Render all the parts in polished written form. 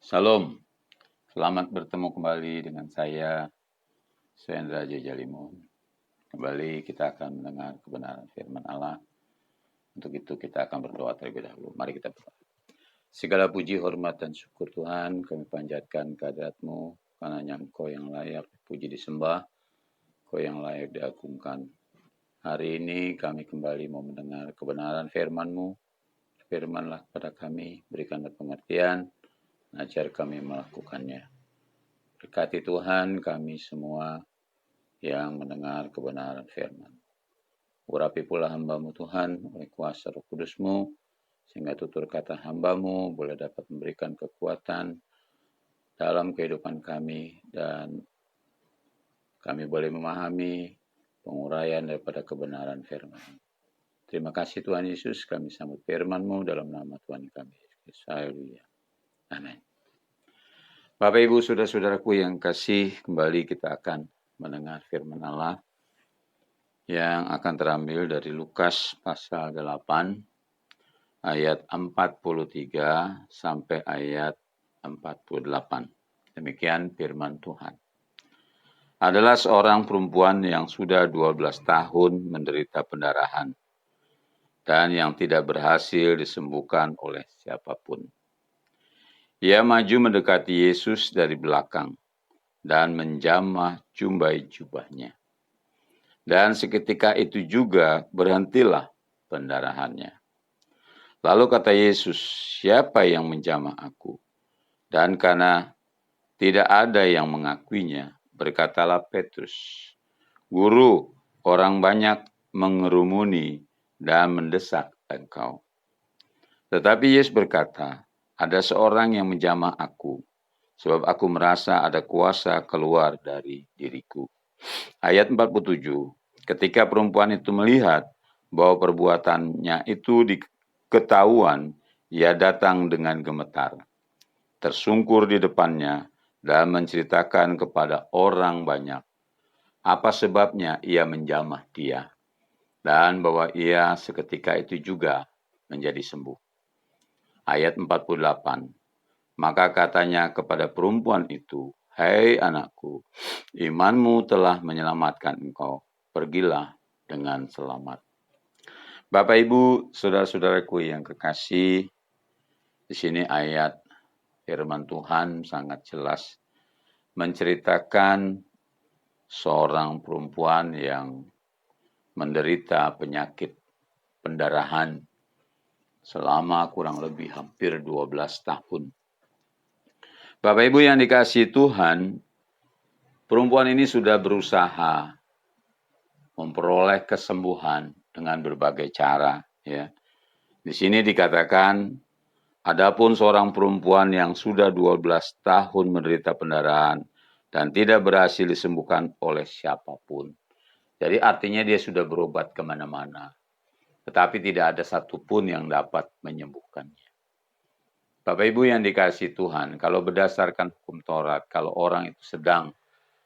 Salam, selamat bertemu kembali dengan saya, Swendra Jejalimun. Kembali kita akan mendengar kebenaran firman Allah. Untuk itu kita akan berdoa terlebih dahulu. Mari kita berdoa. Segala puji, hormat, dan syukur Tuhan, kami panjatkan kehadirat-Mu, karena hanya Engkau yang layak puji disembah, Engkau yang layak diagungkan. Hari ini kami kembali mau mendengar kebenaran firman-Mu. Firmanlah kepada kami, berikanlah pengertian, ajar kami melakukannya. Berkati Tuhan kami semua yang mendengar kebenaran firman. Urapi pula hamba-Mu Tuhan oleh kuasa Roh Kudus-Mu, sehingga tutur kata hamba-Mu boleh dapat memberikan kekuatan dalam kehidupan kami, dan kami boleh memahami penguraian daripada kebenaran firman. Terima kasih Tuhan Yesus, kami sambut firman-Mu dalam nama Tuhan kami Yesus. Haleluya. Amin. Bapak Ibu saudara-saudaraku yang kasih, kembali kita akan mendengar firman Allah yang akan terambil dari Lukas pasal 8 ayat 43 sampai ayat 48. Demikian firman Tuhan. Adalah seorang perempuan yang sudah 12 tahun menderita pendarahan dan yang tidak berhasil disembuhkan oleh siapapun. Ia maju mendekati Yesus dari belakang dan menjamah jumbai jubahnya. Dan seketika itu juga berhentilah pendarahannya. Lalu kata Yesus, siapa yang menjamah aku? Dan karena tidak ada yang mengakuinya, berkatalah Petrus, Guru, orang banyak mengerumuni dan mendesak engkau. Tetapi Yesus berkata, ada seorang yang menjamah aku, sebab aku merasa ada kuasa keluar dari diriku. Ayat 47, ketika perempuan itu melihat bahwa perbuatannya itu diketahuan, ia datang dengan gemetar, tersungkur di depannya, dan menceritakan kepada orang banyak apa sebabnya ia menjamah dia, dan bahwa ia seketika itu juga menjadi sembuh. Ayat 48, maka katanya kepada perempuan itu, Hai anakku, imanmu telah menyelamatkan engkau. Pergilah dengan selamat. Bapak Ibu, saudara-saudaraku yang kekasih, di sini ayat firman Tuhan sangat jelas menceritakan seorang perempuan yang menderita penyakit pendarahan selama kurang lebih hampir 12 tahun. Bapak Ibu yang dikasihi Tuhan, perempuan ini sudah berusaha memperoleh kesembuhan dengan berbagai cara. Ya. Di sini dikatakan, adapun seorang perempuan yang sudah 12 tahun menderita pendarahan dan tidak berhasil disembuhkan oleh siapapun. Jadi artinya dia sudah berobat kemana-mana, tetapi tidak ada satupun yang dapat menyembuhkannya. Bapak Ibu yang dikasihi Tuhan, kalau berdasarkan hukum Taurat, kalau orang itu sedang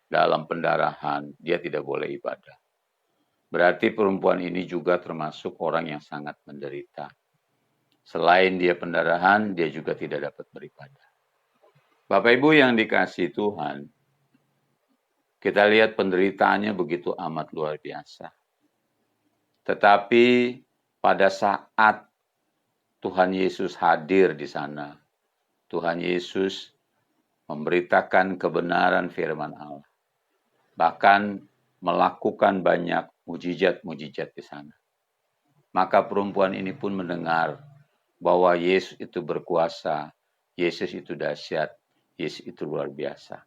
dalam pendarahan, dia tidak boleh ibadah. Berarti perempuan ini juga termasuk orang yang sangat menderita. Selain dia pendarahan, dia juga tidak dapat beribadah. Bapak Ibu yang dikasihi Tuhan, kita lihat penderitaannya begitu amat luar biasa. Tetapi pada saat Tuhan Yesus hadir di sana, Tuhan Yesus memberitakan kebenaran firman Allah. Bahkan melakukan banyak mujizat-mujizat di sana. Maka perempuan ini pun mendengar bahwa Yesus itu berkuasa, Yesus itu dahsyat, Yesus itu luar biasa.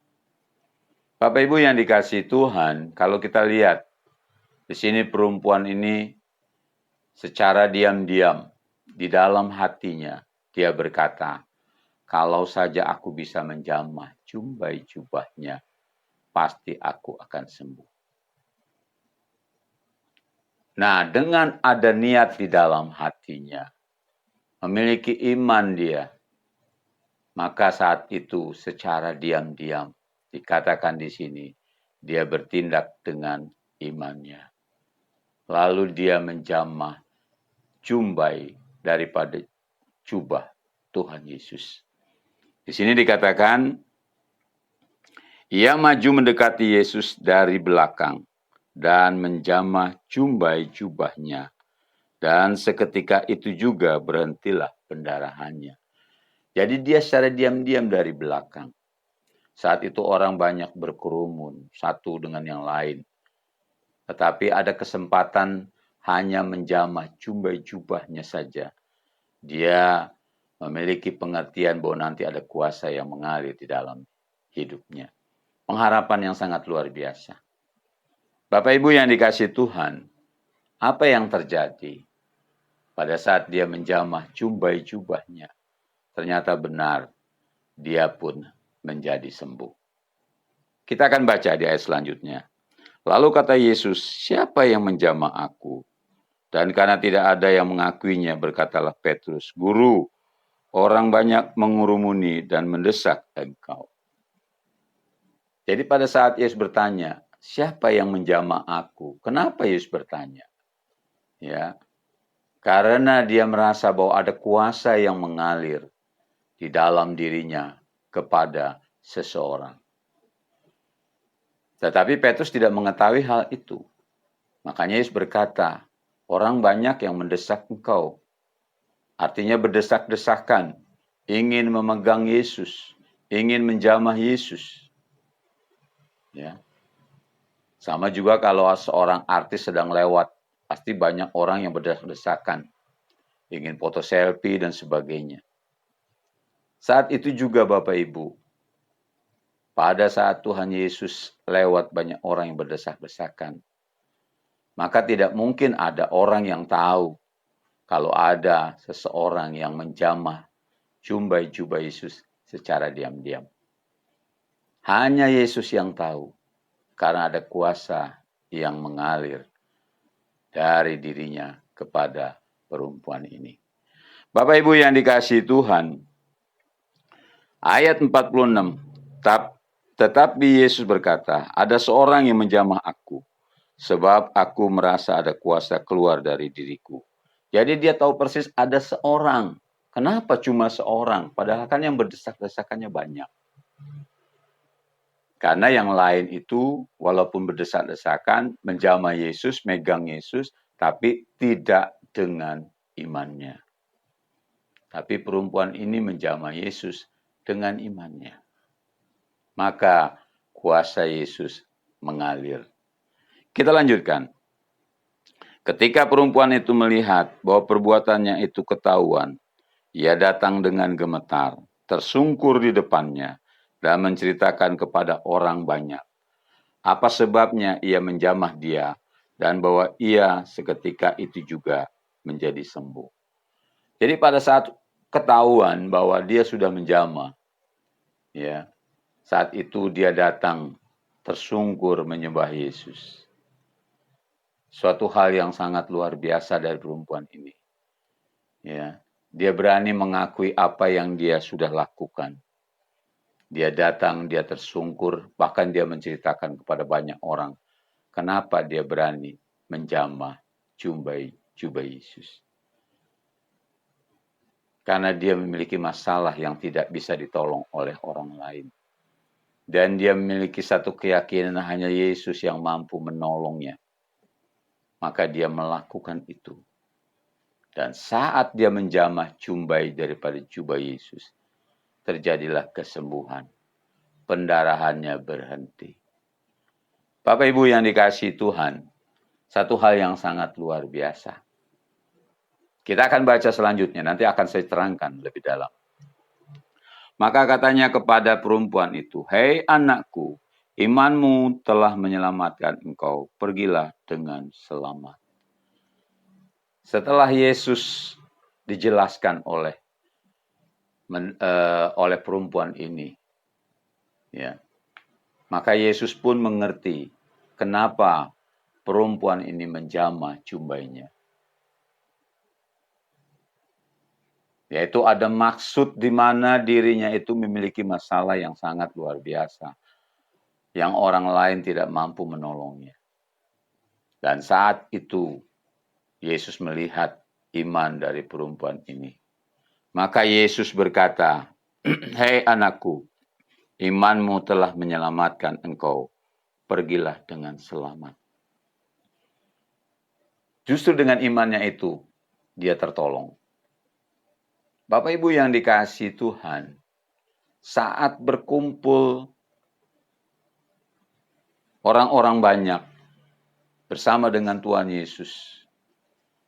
Bapak Ibu yang dikasihi Tuhan, kalau kita lihat di sini perempuan ini secara diam-diam di dalam hatinya dia berkata, kalau saja aku bisa menjamah jumbai jubahnya, pasti aku akan sembuh. Nah, dengan ada niat di dalam hatinya, memiliki iman dia, maka saat itu secara diam-diam dikatakan di sini, dia bertindak dengan imannya. Lalu dia menjamah jumbai daripada jubah Tuhan Yesus. Di sini dikatakan, ia maju mendekati Yesus dari belakang dan menjamah jumbai jubahnya. Dan seketika itu juga berhentilah pendarahannya. Jadi dia secara diam-diam dari belakang. Saat itu orang banyak berkerumun, satu dengan yang lain. Tetapi ada kesempatan hanya menjamah jumbai jubahnya saja. Dia memiliki pengertian bahwa nanti ada kuasa yang mengalir di dalam hidupnya. Pengharapan yang sangat luar biasa. Bapak Ibu yang dikasihi Tuhan, apa yang terjadi pada saat dia menjamah jumbai jubahnya? Ternyata benar, dia pun menjadi sembuh. Kita akan baca di ayat selanjutnya. Lalu kata Yesus, siapa yang menjamah aku? Dan karena tidak ada yang mengakuinya, berkatalah Petrus, Guru, orang banyak mengurumuni dan mendesak engkau. Jadi pada saat Yesus bertanya, siapa yang menjamah aku? Kenapa Yesus bertanya? Ya, karena dia merasa bahwa ada kuasa yang mengalir di dalam dirinya kepada seseorang. Tetapi Petrus tidak mengetahui hal itu. Makanya Yesus berkata, orang banyak yang mendesak engkau. Artinya berdesak-desakan, ingin memegang Yesus, ingin menjamah Yesus. Ya. Sama juga kalau seorang artis sedang lewat, pasti banyak orang yang berdesak-desakan, ingin foto selfie dan sebagainya. Saat itu juga Bapak Ibu, pada saat Tuhan Yesus lewat banyak orang yang berdesak-desakan, maka tidak mungkin ada orang yang tahu kalau ada seseorang yang menjamah jumbai-jubah Yesus secara diam-diam. Hanya Yesus yang tahu, karena ada kuasa yang mengalir dari dirinya kepada perempuan ini. Bapak Ibu yang dikasihi Tuhan, ayat 46, tetapi Yesus berkata, ada seorang yang menjamah aku, sebab aku merasa ada kuasa keluar dari diriku. Jadi dia tahu persis ada seorang. Kenapa cuma seorang? Padahal kan yang berdesak-desakannya banyak. Karena yang lain itu walaupun berdesak-desakan, menjamah Yesus, megang Yesus, tapi tidak dengan imannya. Tapi perempuan ini menjamah Yesus dengan imannya. Maka kuasa Yesus mengalir. Kita lanjutkan. Ketika perempuan itu melihat bahwa perbuatannya itu ketahuan, ia datang dengan gemetar, tersungkur di depannya, dan menceritakan kepada orang banyak apa sebabnya ia menjamah dia, dan bahwa ia seketika itu juga menjadi sembuh. Jadi pada saat ketahuan bahwa dia sudah menjamah, ya, saat itu dia datang tersungkur menyembah Yesus. Suatu hal yang sangat luar biasa dari perempuan ini. Ya, dia berani mengakui apa yang dia sudah lakukan. Dia datang, dia tersungkur, bahkan dia menceritakan kepada banyak orang kenapa dia berani menjamah jumbai Yesus. Karena dia memiliki masalah yang tidak bisa ditolong oleh orang lain. Dan dia memiliki satu keyakinan hanya Yesus yang mampu menolongnya. Maka dia melakukan itu. Dan saat dia menjamah jumbai daripada jubah Yesus, terjadilah kesembuhan. Pendarahannya berhenti. Bapak Ibu yang dikasihi Tuhan, satu hal yang sangat luar biasa. Kita akan baca selanjutnya, nanti akan saya terangkan lebih dalam. Maka katanya kepada perempuan itu, hei anakku, imanmu telah menyelamatkan engkau, pergilah dengan selamat. Setelah Yesus dijelaskan oleh perempuan ini, ya, maka Yesus pun mengerti kenapa perempuan ini menjamah jumbainya. Yaitu ada maksud di mana dirinya itu memiliki masalah yang sangat luar biasa. Yang orang lain tidak mampu menolongnya. Dan saat itu Yesus melihat iman dari perempuan ini. Maka Yesus berkata, Hei anakku, imanmu telah menyelamatkan engkau. Pergilah dengan selamat. Justru dengan imannya itu, dia tertolong. Bapak Ibu yang dikasihi Tuhan, saat berkumpul orang-orang banyak bersama dengan Tuhan Yesus,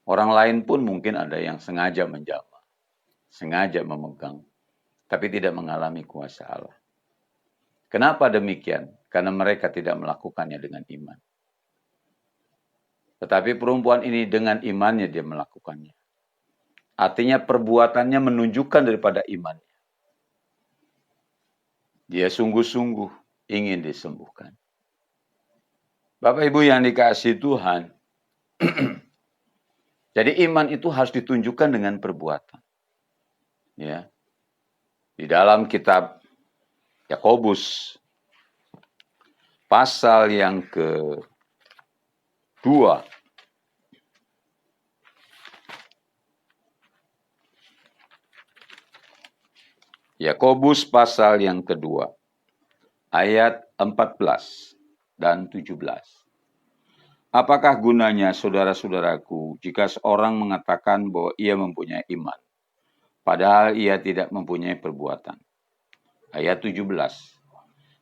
orang lain pun mungkin ada yang sengaja menjamah, sengaja memegang, tapi tidak mengalami kuasa Allah. Kenapa demikian? Karena mereka tidak melakukannya dengan iman. Tetapi perempuan ini dengan imannya dia melakukannya. Artinya perbuatannya menunjukkan daripada imannya. Dia sungguh-sungguh ingin disembuhkan. Bapak Ibu yang dikasihi Tuhan, jadi iman itu harus ditunjukkan dengan perbuatan. Ya. Di dalam kitab Yakobus pasal yang kedua, Yakobus pasal yang kedua, ayat 14 dan 17. Apakah gunanya saudara-saudaraku jika seorang mengatakan bahwa ia mempunyai iman, padahal ia tidak mempunyai perbuatan? Ayat 17.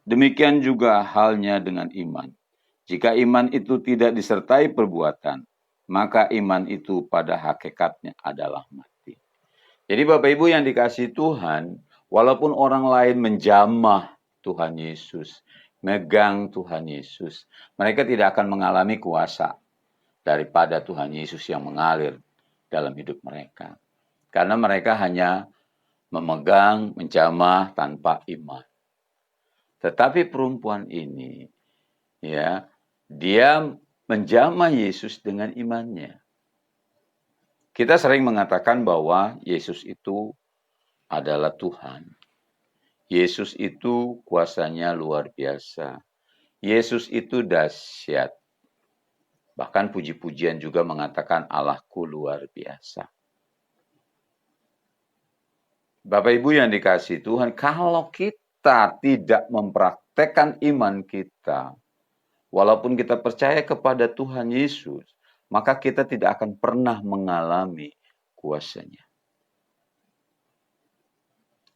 Demikian juga halnya dengan iman. Jika iman itu tidak disertai perbuatan, maka iman itu pada hakikatnya adalah mati. Jadi Bapak Ibu yang dikasihi Tuhan, walaupun orang lain menjamah Tuhan Yesus, megang Tuhan Yesus, mereka tidak akan mengalami kuasa daripada Tuhan Yesus yang mengalir dalam hidup mereka. Karena mereka hanya memegang, menjamah tanpa iman. Tetapi perempuan ini, ya, dia menjamah Yesus dengan imannya. Kita sering mengatakan bahwa Yesus itu adalah Tuhan. Yesus itu kuasanya luar biasa. Yesus itu dahsyat. Bahkan puji-pujian juga mengatakan Allahku luar biasa. Bapak Ibu yang dikasihi Tuhan, kalau kita tidak mempraktekkan iman kita, walaupun kita percaya kepada Tuhan Yesus, maka kita tidak akan pernah mengalami kuasanya.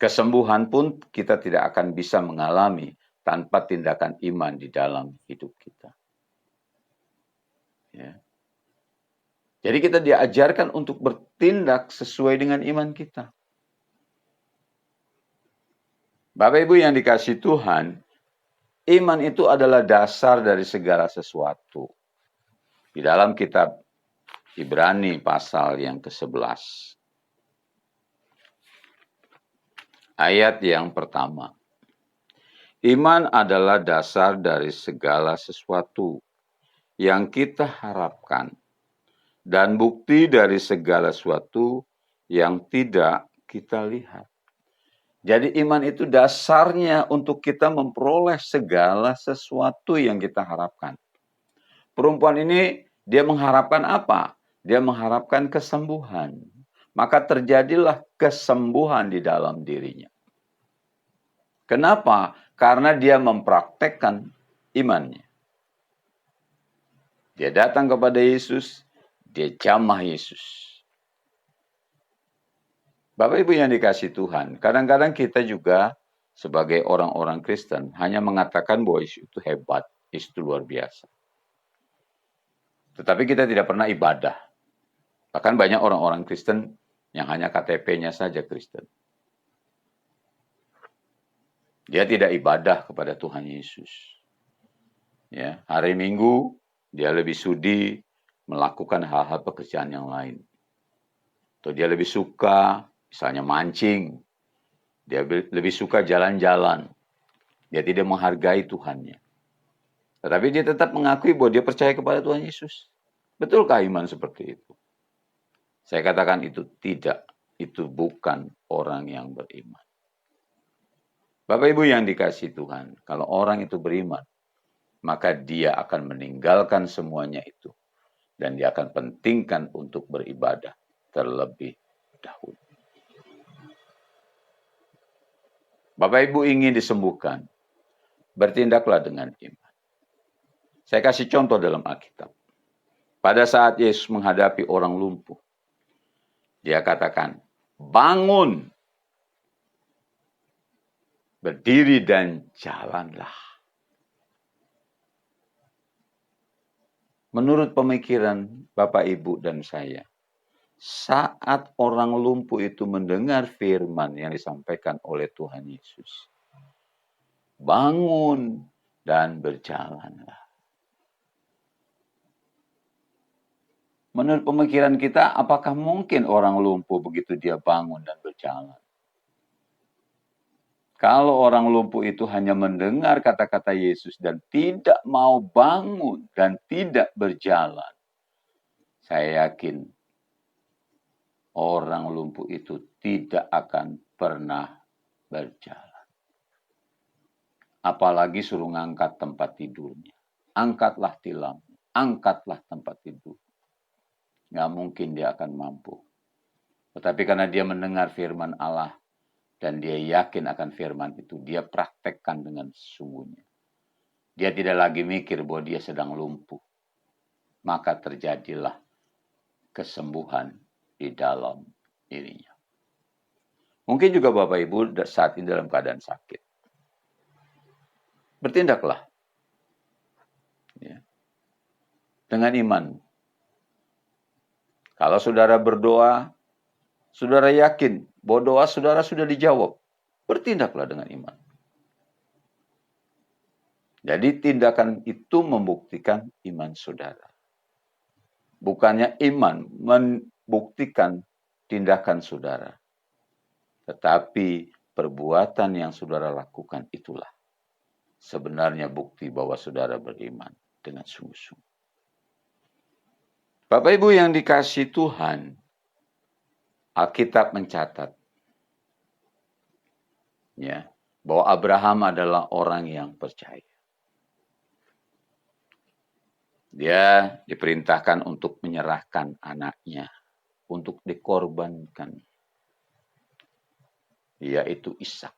Kesembuhan pun kita tidak akan bisa mengalami tanpa tindakan iman di dalam hidup kita. Ya. Jadi kita diajarkan untuk bertindak sesuai dengan iman kita. Bapak Ibu yang dikasihi Tuhan, iman itu adalah dasar dari segala sesuatu. Di dalam kitab Ibrani pasal yang ke-11. Ayat yang pertama. Iman adalah dasar dari segala sesuatu yang kita harapkan dan bukti dari segala sesuatu yang tidak kita lihat. Jadi iman itu dasarnya untuk kita memperoleh segala sesuatu yang kita harapkan. Perempuan ini dia mengharapkan apa? Dia mengharapkan kesembuhan. Maka terjadilah kesembuhan di dalam dirinya. Kenapa? Karena dia mempraktekkan imannya. Dia datang kepada Yesus, dia jamah Yesus. Bapak Ibu yang dikasihi Tuhan, kadang-kadang kita juga sebagai orang-orang Kristen hanya mengatakan bahwa Yesus itu hebat, Yesus itu luar biasa. Tetapi kita tidak pernah ibadah. Bahkan banyak orang-orang Kristen yang hanya KTP-nya saja Kristen. Dia tidak ibadah kepada Tuhan Yesus. Ya, hari Minggu dia lebih sudi melakukan hal-hal pekerjaan yang lain. Atau dia lebih suka misalnya mancing. Dia lebih suka jalan-jalan. Dia tidak menghargai Tuhannya. Tetapi dia tetap mengakui bahwa dia percaya kepada Tuhan Yesus. Betulkah iman seperti itu? Saya katakan itu tidak. Itu bukan orang yang beriman. Bapak Ibu yang dikasihi Tuhan, kalau orang itu beriman, maka dia akan meninggalkan semuanya itu. Dan dia akan pentingkan untuk beribadah terlebih dahulu. Bapak Ibu ingin disembuhkan, bertindaklah dengan iman. Saya kasih contoh dalam Alkitab. Pada saat Yesus menghadapi orang lumpuh, dia katakan, bangun, berdiri dan jalanlah. Menurut pemikiran Bapak Ibu dan saya, saat orang lumpuh itu mendengar firman yang disampaikan oleh Tuhan Yesus, bangun dan berjalanlah. Menurut pemikiran kita, apakah mungkin orang lumpuh begitu dia bangun dan berjalan? Kalau orang lumpuh itu hanya mendengar kata-kata Yesus dan tidak mau bangun dan tidak berjalan, saya yakin orang lumpuh itu tidak akan pernah berjalan. Apalagi suruh ngangkat tempat tidurnya. Angkatlah tilam, angkatlah tempat tidur. Nggak mungkin dia akan mampu. Tetapi karena dia mendengar firman Allah dan dia yakin akan firman itu, dia praktekkan dengan sesungguhnya. Dia tidak lagi mikir bahwa dia sedang lumpuh. Maka terjadilah kesembuhan di dalam dirinya. Mungkin juga Bapak Ibu saat ini dalam keadaan sakit. Bertindaklah. Ya. Dengan iman. Kalau saudara berdoa, saudara yakin bahwa doa saudara sudah dijawab. Bertindaklah dengan iman. Jadi tindakan itu membuktikan iman saudara. Bukannya iman membuktikan tindakan saudara. Tetapi perbuatan yang saudara lakukan itulah sebenarnya bukti bahwa saudara beriman dengan sungguh-sungguh. Bapak Ibu yang dikasihi Tuhan, Alkitab mencatat ya, bahwa Abraham adalah orang yang percaya. Dia diperintahkan untuk menyerahkan anaknya, untuk dikorbankan, yaitu Ishak.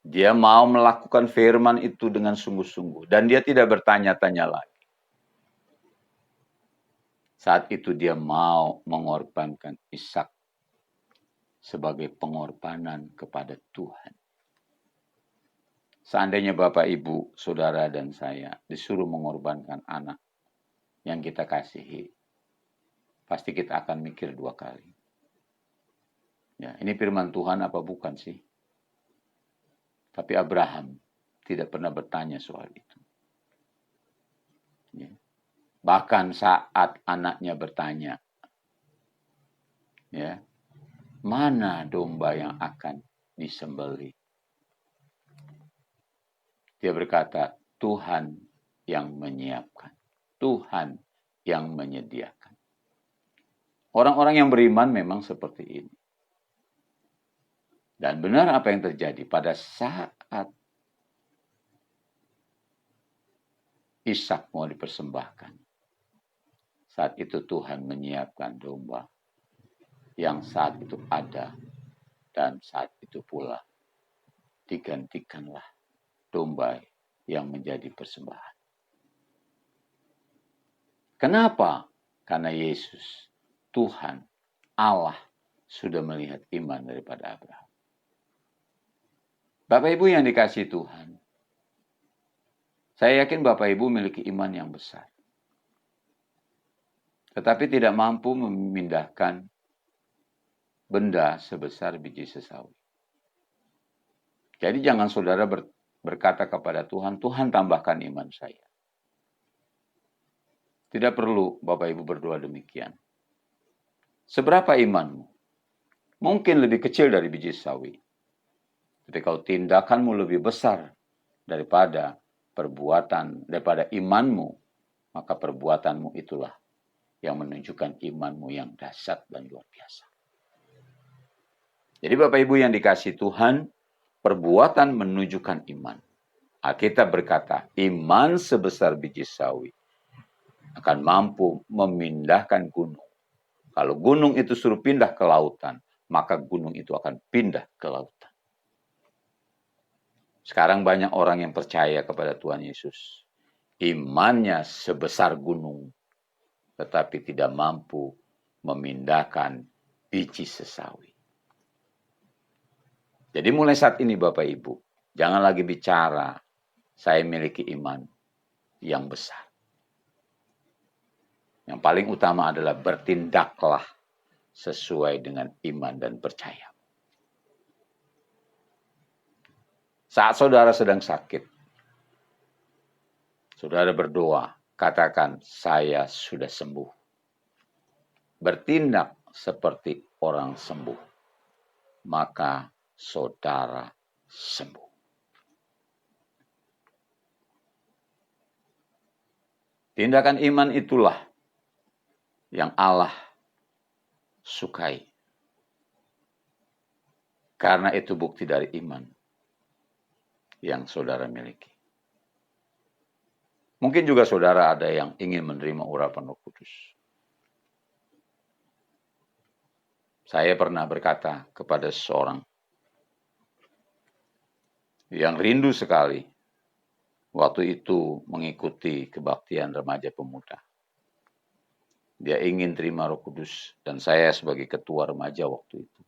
Dia mau melakukan firman itu dengan sungguh-sungguh, dan dia tidak bertanya-tanya lagi. Saat itu dia mau mengorbankan Ishak sebagai pengorbanan kepada Tuhan. Seandainya Bapak, Ibu, Saudara, dan saya disuruh mengorbankan anak yang kita kasihi, pasti kita akan mikir 2 kali. Ya, ini firman Tuhan apa bukan sih? Tapi Abraham tidak pernah bertanya soal itu. Ya. Bahkan saat anaknya bertanya, ya, mana domba yang akan disembelih? Dia berkata, Tuhan yang menyiapkan. Tuhan yang menyediakan. Orang-orang yang beriman memang seperti ini. Dan benar apa yang terjadi pada saat Ishak mau dipersembahkan. Saat itu Tuhan menyiapkan domba yang saat itu ada, dan saat itu pula digantikanlah domba yang menjadi persembahan. Kenapa? Karena Yesus, Tuhan, Allah sudah melihat iman daripada Abraham. Bapak Ibu yang dikasihi Tuhan, saya yakin Bapak Ibu memiliki iman yang besar. Tetapi tidak mampu memindahkan benda sebesar biji sesawi. Jadi jangan saudara berkata kepada Tuhan, Tuhan tambahkan iman saya. Tidak perlu Bapak Ibu berdoa demikian. Seberapa imanmu? Mungkin lebih kecil dari biji sawi. Tapi kalau tindakanmu lebih besar daripada daripada imanmu, maka perbuatanmu itulah yang menunjukkan imanmu yang dahsyat dan luar biasa. Jadi Bapak Ibu yang dikasihi Tuhan, perbuatan menunjukkan iman. Alkitab berkata, iman sebesar biji sawi akan mampu memindahkan gunung. Kalau gunung itu suruh pindah ke lautan, maka gunung itu akan pindah ke lautan. Sekarang banyak orang yang percaya kepada Tuhan Yesus. Imannya sebesar gunung, tetapi tidak mampu memindahkan biji sesawi. Jadi mulai saat ini Bapak Ibu, jangan lagi bicara, saya memiliki iman yang besar. Yang paling utama adalah bertindaklah sesuai dengan iman dan percaya. Saat saudara sedang sakit, saudara berdoa, katakan, saya sudah sembuh. Bertindak seperti orang sembuh, maka saudara sembuh. Tindakan iman itulah yang Allah sukai. Karena itu bukti dari iman yang saudara miliki. Mungkin juga saudara ada yang ingin menerima urapan Roh Kudus. Saya pernah berkata kepada seseorang yang rindu sekali waktu itu mengikuti kebaktian remaja pemuda. Dia ingin terima Roh Kudus dan saya sebagai ketua remaja waktu itu.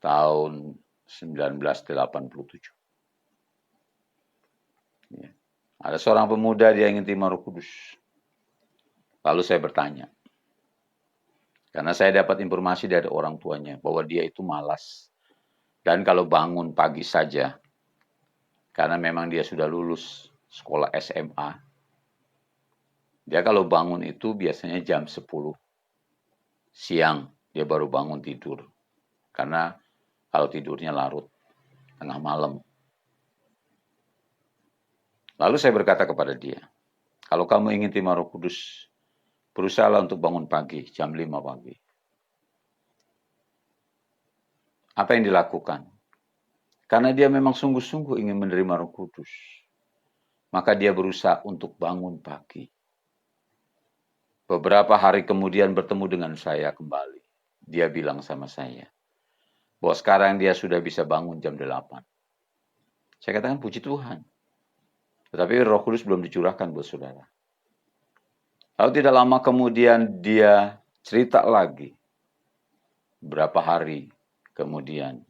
Tahun 1987. Ya. Ada seorang pemuda dia ingin terima Roh Kudus. Lalu saya bertanya. Karena saya dapat informasi dari orang tuanya bahwa dia itu malas. Dan kalau bangun pagi saja, karena memang dia sudah lulus sekolah SMA, dia kalau bangun itu biasanya jam 10 siang dia baru bangun tidur. Karena kalau tidurnya larut, tengah malam. Lalu saya berkata kepada dia, kalau kamu ingin terima Roh Kudus, berusahalah untuk bangun pagi, jam 5 pagi. Apa yang dilakukan? Karena dia memang sungguh-sungguh ingin menerima Roh Kudus. Maka dia berusaha untuk bangun pagi. Beberapa hari kemudian bertemu dengan saya kembali. Dia bilang sama saya, bahwa sekarang dia sudah bisa bangun jam 8. Saya katakan puji Tuhan. Tetapi Roh Kudus belum dicurahkan buat saudara. Lalu tidak lama kemudian dia cerita lagi. Berapa hari kemudian.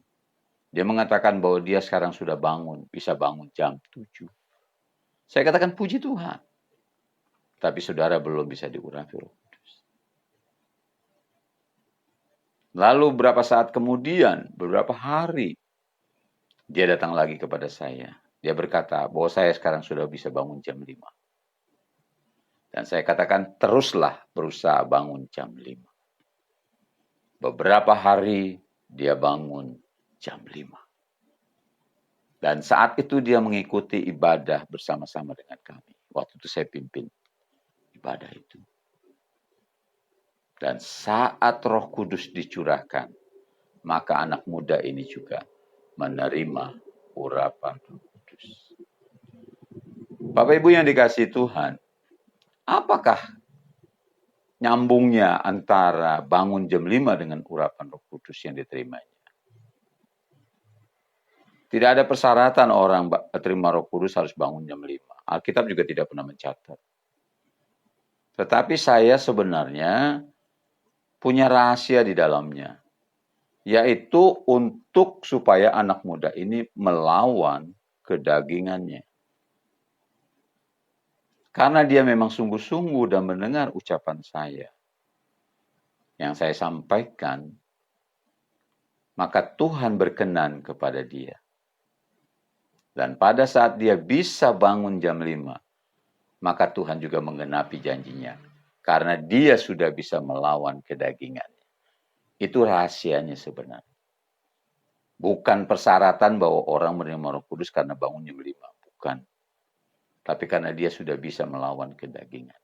Dia mengatakan bahwa dia sekarang sudah bangun. Bisa bangun jam 7. Saya katakan puji Tuhan. Tapi saudara belum bisa diurapi Roh Kudus. Lalu beberapa saat kemudian, beberapa hari, dia datang lagi kepada saya. Dia berkata bahwa saya sekarang sudah bisa bangun jam 5. Dan saya katakan teruslah berusaha bangun jam 5. Beberapa hari dia bangun jam 5. Dan saat itu dia mengikuti ibadah bersama-sama dengan kami. Waktu itu saya pimpin ibadah itu. Dan saat Roh Kudus dicurahkan, maka anak muda ini juga menerima urapan Roh Kudus. Bapak Ibu yang dikasihi Tuhan, apakah nyambungnya antara bangun jam 5 dengan urapan Roh Kudus yang diterimanya? Tidak ada persyaratan orang terima Roh Kudus harus bangun jam 5. Alkitab juga tidak pernah mencatat. Tetapi saya sebenarnya punya rahasia di dalamnya. Yaitu untuk supaya anak muda ini melawan kedagingannya. Karena dia memang sungguh-sungguh dan mendengar ucapan saya. Yang saya sampaikan, maka Tuhan berkenan kepada dia. Dan pada saat dia bisa bangun jam 5, maka Tuhan juga menggenapi janjinya. Karena dia sudah bisa melawan kedagingannya. Itu rahasianya sebenarnya. Bukan persyaratan bahwa orang menerima Roh Kudus karena bangun jam 5. Bukan. Tapi karena dia sudah bisa melawan kedagingan.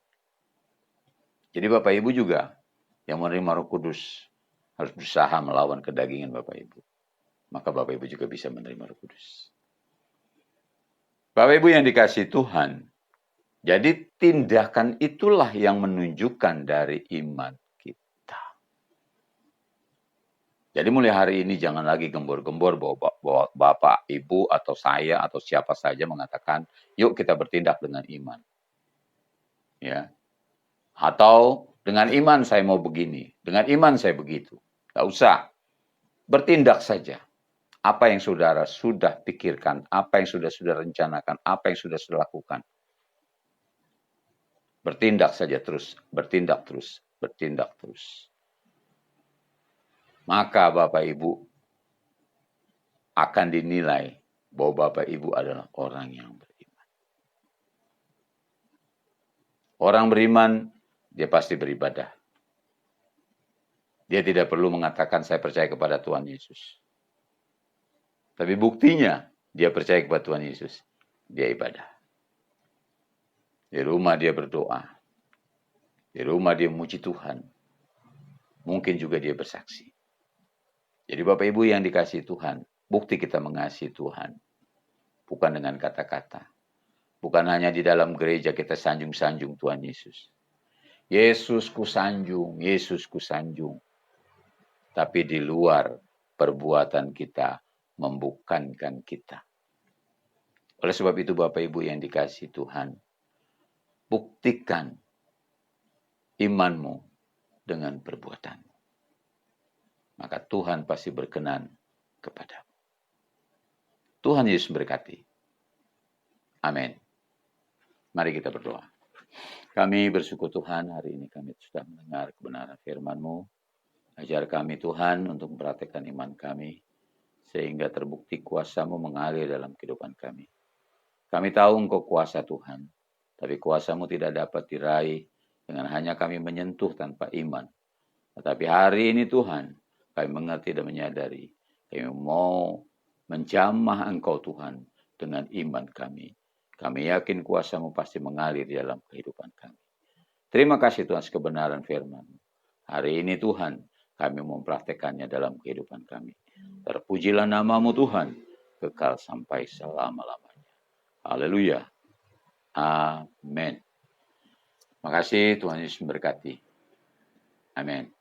Jadi Bapak Ibu juga yang menerima Roh Kudus harus berusaha melawan kedagingan Bapak Ibu. Maka Bapak Ibu juga bisa menerima Roh Kudus. Bapak Ibu yang dikasihi Tuhan, jadi tindakan itulah yang menunjukkan dari iman kita. Jadi mulai hari ini jangan lagi gembor-gembor bahwa Bapak, Ibu, atau saya, atau siapa saja mengatakan, yuk kita bertindak dengan iman. Ya. Atau dengan iman saya mau begini, dengan iman saya begitu. Tidak usah. Bertindak saja. Apa yang saudara sudah pikirkan, apa yang sudah rencanakan, apa yang sudah lakukan. Bertindak saja terus, bertindak terus, bertindak terus. Maka Bapak Ibu akan dinilai bahwa Bapak Ibu adalah orang yang beriman. Orang beriman, dia pasti beribadah. Dia tidak perlu mengatakan saya percaya kepada Tuhan Yesus. Tapi buktinya dia percaya kepada Tuhan Yesus. Dia ibadah. Di rumah dia berdoa. Di rumah dia memuji Tuhan. Mungkin juga dia bersaksi. Jadi Bapak Ibu yang dikasihi Tuhan, bukti kita mengasihi Tuhan. Bukan dengan kata-kata. Bukan hanya di dalam gereja kita sanjung-sanjung Tuhan Yesus. Yesus ku sanjung, Yesus ku sanjung. Tapi di luar perbuatan kita membukankan kita. Oleh sebab itu Bapak Ibu yang dikasihi Tuhan, buktikan imanmu dengan perbuatanmu. Maka Tuhan pasti berkenan kepadamu. Tuhan Yesus berkati. Amin. Mari kita berdoa. Kami bersyukur Tuhan, hari ini kami sudah mendengar kebenaran firman-Mu. Ajar kami Tuhan untuk mempraktikkan iman kami, sehingga terbukti kuasa-Mu mengalir dalam kehidupan kami. Kami tahu Engkau kuasa Tuhan, tapi kuasa-Mu tidak dapat diraih dengan hanya kami menyentuh tanpa iman. Tetapi hari ini Tuhan, kami mengerti dan menyadari, kami mau menjamah Engkau Tuhan dengan iman kami. Kami yakin kuasa-Mu pasti mengalir di dalam kehidupan kami. Terima kasih Tuhan kebenaran firman. Hari ini Tuhan, kami mempraktekannya dalam kehidupan kami. Terpujilah nama-Mu Tuhan, kekal sampai selama-lamanya. Haleluya. Amin. Makasih Tuhan Yesus memberkati. Amin.